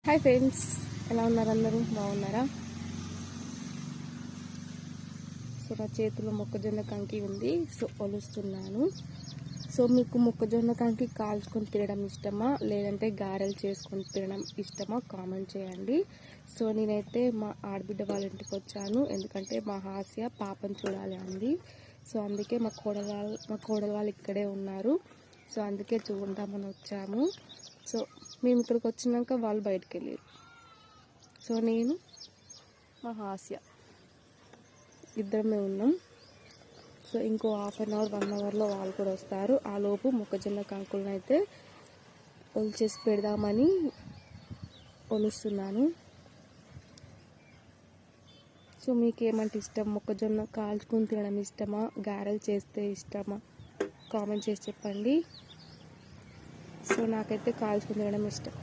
Hi friends, ఎలా ఉన్నారు? అందరూ బాగున్నారా? సో నా చేతిలో మొక్కజొన్న కంకి ఉంది. సో ఒలుస్తున్నాను. సో మీకు మొక్కజొన్న కంకి కాల్చుకొని తినడం ఇష్టమా, లేదంటే గారెలు చేసుకొని తినడం ఇష్టమా కామెంట్ చేయండి. సో నేనైతే మా ఆడబిడ్డ వాళ్ళ ఇంటికి వచ్చాను, ఎందుకంటే మా హాస్య పాపను చూడాలి అంది. సో అందుకే మా కోడలు వాళ్ళు ఇక్కడే ఉన్నారు. సో అందుకే చూద్దామని వచ్చాము. సో మేము ఇక్కడికి వచ్చినాక వాళ్ళు బయటకు వెళ్ళారు. సో నేను మా హాస్య ఇద్దరమే ఉన్నాం. సో ఇంకో హాఫ్ అన్ అవర్ 1 అవర్లో వాళ్ళు కూడా వస్తారు. ఆ లోపు మొక్కజొన్న కంకులను అయితే ఒలిచేసి పెడదామని ఒలుస్తున్నాను. సో మీకేమంటే ఇష్టం? మొక్కజొన్న కాల్చుకొని తినడం ఇష్టమా, గారెలు చేస్తే ఇష్టమా కామెంట్ చేసి చెప్పండి. సో నాకైతే కాల్చుకొని తినడం ఇష్టం.